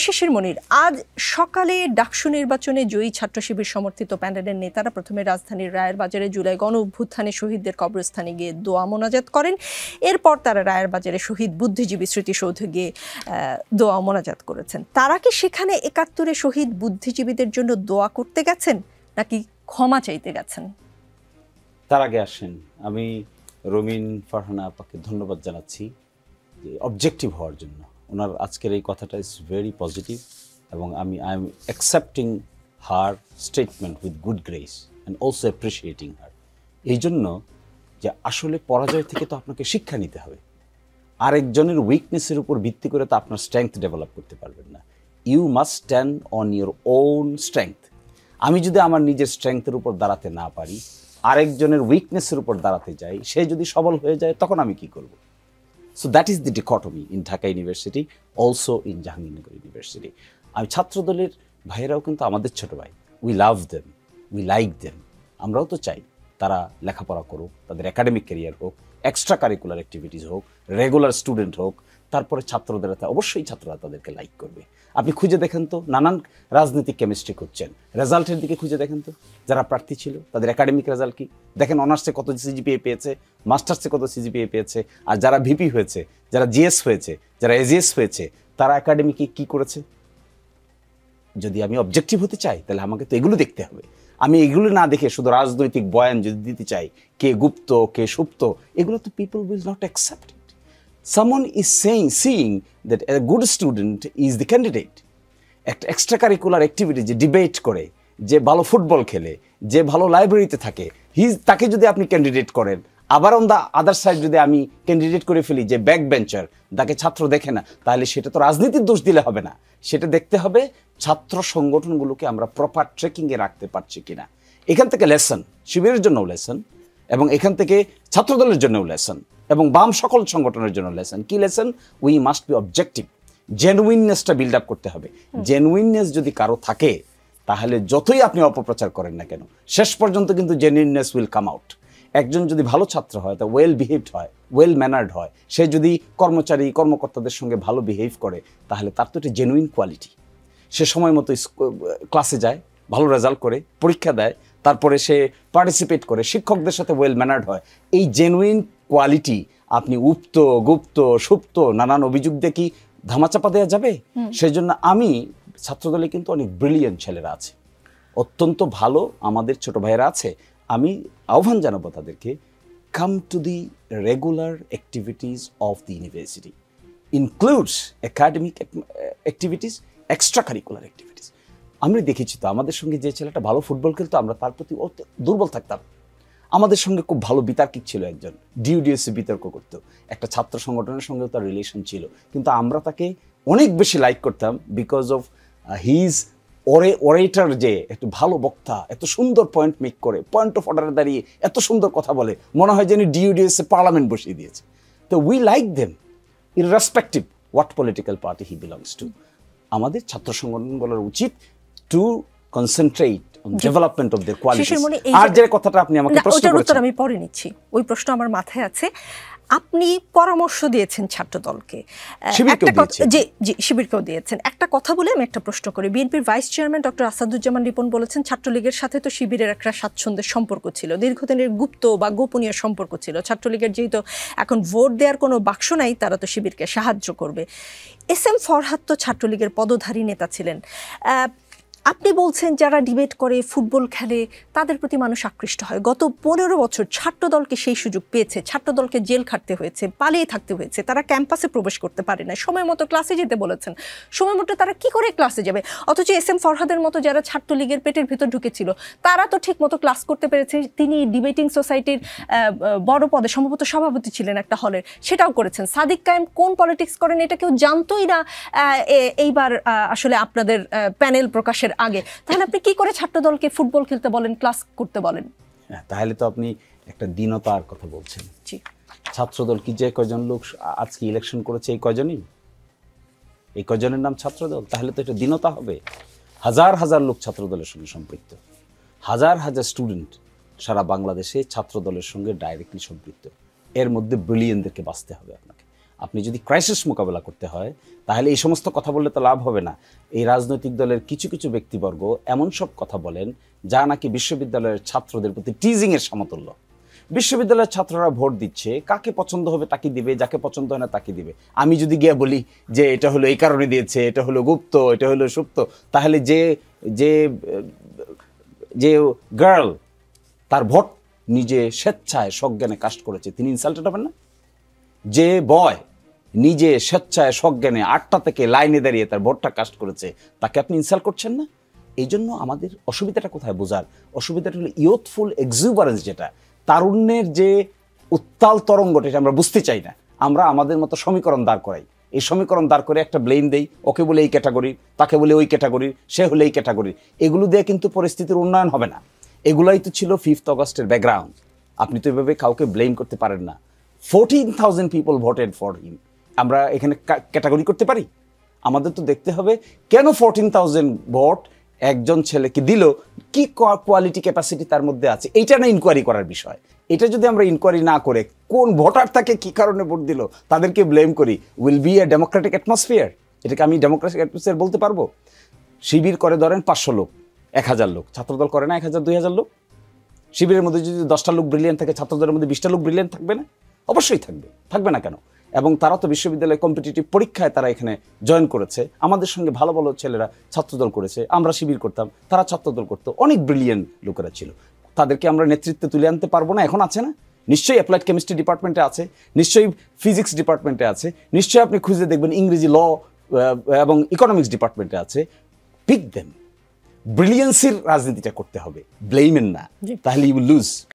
শিশির মনির, আজ সকালে ডাকসু নির্বাচনে জয়ী ছাত্র শিবির সমর্থিত প্যানেলের নেতারা প্রথমে রাজধানীর রায়ের বাজারে জুলাই গণ অভ্যুত্থানে শহীদদের কবরস্থানে গিয়ে দোয়া মোনাজাত করেন। এরপর তারা রায়ের বাজারে শহীদ বুদ্ধিজীবী স্মৃতিসৌধে গিয়ে দোয়া মোনাজাত করেছেন। তারা কি সেখানে ৭১-এ শহীদ বুদ্ধিজীবীদের জন্য দোয়া করতে গেছেন নাকি ক্ষমা চাইতে গেছেন? তার আগে আসেন, আমি রমিন ফারহানা আপাকে ধন্যবাদ জানাচ্ছি যে অবজেক্টিভ হওয়ার জন্য। ওনার আজকের এই কথাটা ইজ ভেরি পজিটিভ এবং I am accepting her statement with good grace and also appreciating her. এই জন্য যে আসলে পরাজয় থেকে তো আপনাকে শিক্ষা নিতে হবে। আরেকজনের উইকনেসের উপর ভিত্তি করে তো আপনার স্ট্রেংথ ডেভেলপ করতে পারবেন না। You must stand on your own strength. আমি যদি আমার নিজের স্ট্রেংথের উপর দাঁড়াতে না পারি, আরেকজনের উইকনেসের উপর দাঁড়াতে যাই, সে যদি সবল হয়ে যায় তখন আমি কি করব? So that is the dichotomy in Dhaka University, also in Jahangirnagar University. আমি ছাত্রদলের ভাইয়েরাও কিন্তু আমাদের ছোট ভাই। We love them, we like them. আমরাও তো চাই তারা লেখাপড়া করুক, তাদের একাডেমিক ক্যারিয়ার হোক, এক্সট্রা কারিকুলার অ্যাক্টিভিটিস হোক, রেগুলার স্টুডেন্ট হোক। তারপরে ছাত্রদের অবশ্যই ছাত্ররা তাদেরকে লাইক করবে। আপনি খুঁজে দেখেন তো, নানান রাজনৈতিক কেমিস্ট্রি করছেন, রেজাল্টের দিকে খুঁজে দেখেন তো, যারা প্রার্থী ছিল তাদের একাডেমিক রেজাল্ট কি দেখেন। অনার্সে কত সিজিপিএ পেয়েছে, মাস্টার্সে কত সিজিপিএ পেয়েছে, আর যারা ভিপি হয়েছে, যারা জিএস হয়েছে, যারা এজিএস হয়েছে, তারা একাডেমিকে কি করেছে। যদি আমি অবজেক্টিভ হতে চাই তাহলে আমাকে তো এগুলো দেখতে হবে। আমি এগুলো না দেখে শুধু রাজনৈতিক বয়ান যদি দিতে চাই, কে গুপ্ত কে সুপ্ত, এগুলো তো people will not accept it. Someone is seeing that a good student is the candidate. একটা এক্সট্রা কারিকুলার অ্যাক্টিভিটি যে ডিবেট করে, যে ভালো ফুটবল খেলে, যে ভালো লাইব্রেরিতে থাকে, তাকে যদি আপনি ক্যান্ডিডেট করেন, আবার অন দ্য আদার সাইড যদি আমি ক্যান্ডিডেট করে ফেলি যে ব্যাক বেঞ্চার, তাকে ছাত্র দেখে না, তাহলে সেটা তো রাজনীতির দোষ দিলে হবে না। সেটা দেখতে হবে ছাত্র সংগঠনগুলোকে আমরা প্রপার ট্রেকিংয়ে রাখতে পারছি কিনা। এখান থেকে লেসন, শিবিরের জন্যও লেসন এবং এখান থেকে ছাত্রদলের জন্যও লেসন এবং বাম সকল সংগঠনের জন্য লেসন। কি lesson? We must be objective. জেনুইননেসটা বিল্ড আপ করতে হবে। জেনুইননেস যদি কারো থাকে, তাহলে যতই আপনি অপপ্রচার করেন না কেন, শেষ পর্যন্ত কিন্তু জেনুইননেস উইল কাম আউট। একজন যদি ভালো ছাত্র হয়, তা ওয়েল বিহেভড হয়, ওয়েল ম্যানার্ড হয়, সে যদি কর্মচারী কর্মকর্তাদের সঙ্গে ভালো বিহেভ করে, তাহলে তার তো একটা জেনুইন কোয়ালিটি। সে সময় মতো ক্লাসে যায়, ভালো রেজাল্ট করে, পরীক্ষা দেয়, তারপরে সে পার্টিসিপেট করে, শিক্ষকদের সাথে ওয়েল ম্যানার্ড হয়। এই জেনুইন কোয়ালিটি আপনি উপ্ত গুপ্ত সুপ্ত নানান অভিযোগ দিয়ে কি ধামাচাপা দেওয়া যাবে? সেই জন্য আমি ছাত্রদলে কিন্তু অনেক ব্রিলিয়েন্ট ছেলেরা আছে, অত্যন্ত ভালো আমাদের ছোট ভাইয়েরা আছে। আমি আহ্বান জানাবো তাদেরকে, come to the regular activities of the university, includes academic activities, extra curricular activities. আমরা দেখেছি তো আমাদের সঙ্গে যে ছেলেটা ভালো ফুটবল খেলতো, আমরা তার প্রতি দুর্বল থাকতাম। আমাদের সঙ্গে খুব ভালো বিতার্কিক ছিল একজন, ডিউডিএসে বিতর্ক করতো, একটা ছাত্র সংগঠনের সঙ্গেও তার রিলেশন ছিল, কিন্তু আমরা তাকে অনেক বেশি লাইক করতাম বিকজ অফ হিজ ওরেটর, যে একটু ভালো বক্তা, এত সুন্দর পয়েন্ট মেক করে, পয়েন্ট অফ অর্ডারে দাঁড়িয়ে এত সুন্দর কথা বলে, মনে হয় যেন ডিউডিএসে পার্লামেন্ট বসিয়ে দিয়েছে। তো we like them irrespective what political party he belongs to. আমাদের ছাত্র সংগঠনগুলোর উচিত to concentrate on development of their qualities. আর যে কথাটা আপনি আমাকে প্রশ্ন করেছেন, আমি পরে নিচ্ছি, ওই প্রশ্ন আমার মাথায় আছে। আপনি পরামর্শ দিয়েছেন ছাত্রদলকে, শিবিরকেও দিয়েছেন। একটা কথা বলে আমি একটা প্রশ্ন করি। বিএনপির vice chairman doctor Asaduzzaman Ripon বলেছেন, ছাত্রলীগের সাথে তো শিবিরের একটা স্বাচ্ছন্দ্যের সম্পর্ক ছিল, দীর্ঘদিনের গুপ্ত বা গোপনীয় সম্পর্ক ছিল। ছাত্রলীগের যেহেতু এখন ভোট দেওয়ার কোনো বাক্স নাই, তারা তো শিবিরকে সাহায্য করবে। এস এম ফরহাদ তো ছাত্রলীগের পদধারী নেতা ছিলেন। আপনি বলছেন যারা ডিবেট করে, ফুটবল খেলে, তাদের প্রতি মানুষ আকৃষ্ট হয়। গত 15 বছর ছাত্রদলকে সেই সুযোগ পেয়েছে, ছাত্রদলকে জেল খাটতে হয়েছে, পালিয়ে থাকতে হয়েছে, তারা ক্যাম্পাসে প্রবেশ করতে পারে না, সময় মতো ক্লাসে যেতে বলেছেন, সময় মতো তারা কি করে ক্লাসে যাবে? অথচ এস এম ফরহাদের মতো যারা ছাত্রলীগের পেটের ভিতর ঢুকেছিল, তারা তো ঠিক মতো ক্লাস করতে পেরেছে। তিনি ডিবেটিং সোসাইটির বড় পদে, সম্ভবত সভাপতি ছিলেন একটা হলের, সেটাও করেছেন। সাদিক কায়েম কোন পলিটিক্স করেন এটা কেউ জানতোই না এইবার আসলে আপনাদের প্যানেল প্রকাশের আগে। তাহলে আপনি কি করে ছাত্রদলকে ফুটবল খেলতে বলেন, ক্লাস করতে বলেন? তাহলে তো আপনি একটা দীনতার কথা বলছেন। ছাত্রদল কি যে কয়জন লোক আজকে ইলেকশন করেছে, এই কয়জনই, এই কয়জনের নাম ছাত্রদল? তাহলে তো এটা দীনতা হবে। হাজার হাজার লোক ছাত্রদলের সঙ্গে সম্পৃক্ত, হাজার হাজার স্টুডেন্ট সারা বাংলাদেশে ছাত্রদলের সঙ্গে ডাইরেক্টলি সম্পৃক্ত। এর মধ্যে ব্রিলিয়েন্টদেরকে বাঁচতে হবে আপনাকে। আপনি যদি ক্রাইসিস মোকাবেলা করতে হয় তাহলে এই সমস্ত কথা বললে তো লাভ হবে না। এই রাজনৈতিক দলের কিছু কিছু ব্যক্তিবর্গ এমন সব কথা বলেন যা নাকি বিশ্ববিদ্যালয়ের ছাত্রদের প্রতি টিজিংয়ের সমতুল্য। বিশ্ববিদ্যালয়ের ছাত্ররা ভোট দিচ্ছে, কাকে পছন্দ হবে তাকে দিবে, যাকে পছন্দ হয় না তাকে দিবে। আমি যদি গিয়ে বলি যে এটা হলো এই কারণে দিয়েছে, এটা হলো গুপ্ত, এটা হলো সুপ্ত, তাহলে যে যে যে গার্ল তার ভোট নিজে স্বেচ্ছায় সজ্ঞানে কাস্ট করেছে তিনি ইনসাল্টেড হবেন না? যে বয় নিজে স্বেচ্ছায় সজ্ঞানে 8টা থেকে লাইনে দাঁড়িয়ে তার ভোটটা কাস্ট করেছে তাকে আপনি ইনসাল্ট করছেন না? এই জন্য আমাদের অসুবিধাটা কোথায় বোঝার, অসুবিধাটা হলো ইয়ুথফুল এক্সুবারেন্স, যেটা তারুণ্যের যে উত্তাল তরঙ্গটা, এটা আমরা বুঝতে চাই না। আমরা আমাদের মতো সমীকরণ দাঁড় করাই, এই সমীকরণ দাঁড় করে একটা ব্লেম দেই, ওকে বলে এই ক্যাটাগরির, তাকে বলে ওই ক্যাটাগরির, সে হলে এই ক্যাটাগরির। এগুলো দিয়ে কিন্তু পরিস্থিতির উন্নয়ন হবে না। এগুলাই তো ছিল 5th অগস্টের ব্যাকগ্রাউন্ড। আপনি তো এভাবে কাউকে ব্লেম করতে পারেন না। 14,000 পিপল ভোটেড ফর হিম। আমরা এখানে ক্যাটাগরি করতে পারি? আমাদের তো দেখতে হবে কেন 14,000 ভোট একজন ছেলেকে দিল, কি কোয়ালিটি ক্যাপাসিটি তার মধ্যে আছে, এইটা না ইনকোয়ারি করার বিষয়। এটা যদি আমরা ইনকোয়ারি না করে কোন ভোটার তাকে কি কারণে ভোট দিল তাদেরকে ব্লেম করি, will B a democratic atmosphere? এটাকে আমি ডেমোক্রেটিক অ্যাটমসফিয়ার বলতে পারবো? শিবির করে ধরেন 500 লোক, 1000 লোক, ছাত্রদল করে না 1000 2000 লোক। শিবিরের মধ্যে যদি 10টা লোক ব্রিলিয়ান্ট থাকে, ছাত্রদলের মধ্যে 20টা লোক ব্রিলিয়ান্ট থাকবে না? অবশ্যই থাকবে, থাকবে না কেন? এবং তারা তো বিশ্ববিদ্যালয়ে কম্পিটিটিভ পরীক্ষায় তারা এখানে জয়েন করেছে। আমাদের সঙ্গে ভালো ভালো ছেলেরা ছাত্রদল করেছে, আমরা শিবির করতাম, তারা ছাত্রদল করতো, অনেক ব্রিলিয়ান্ট লোকেরা ছিল। তাদেরকে আমরা নেতৃত্বে তুলে আনতে পারবো না? এখন আছে না? নিশ্চয়ই অ্যাপ্লাইড কেমিস্ট্রি ডিপার্টমেন্টে আছে, নিশ্চয়ই ফিজিক্স ডিপার্টমেন্টে আছে, নিশ্চয়ই আপনি খুঁজে দেখবেন ইংরেজি, ল এবং ইকোনমিক্স ডিপার্টমেন্টে আছে। Pick them. ব্রিলিয়েন্সির রাজনীতিটা করতে হবে, ব্লেমেন না, তাহলে ইউ উইল লুজ।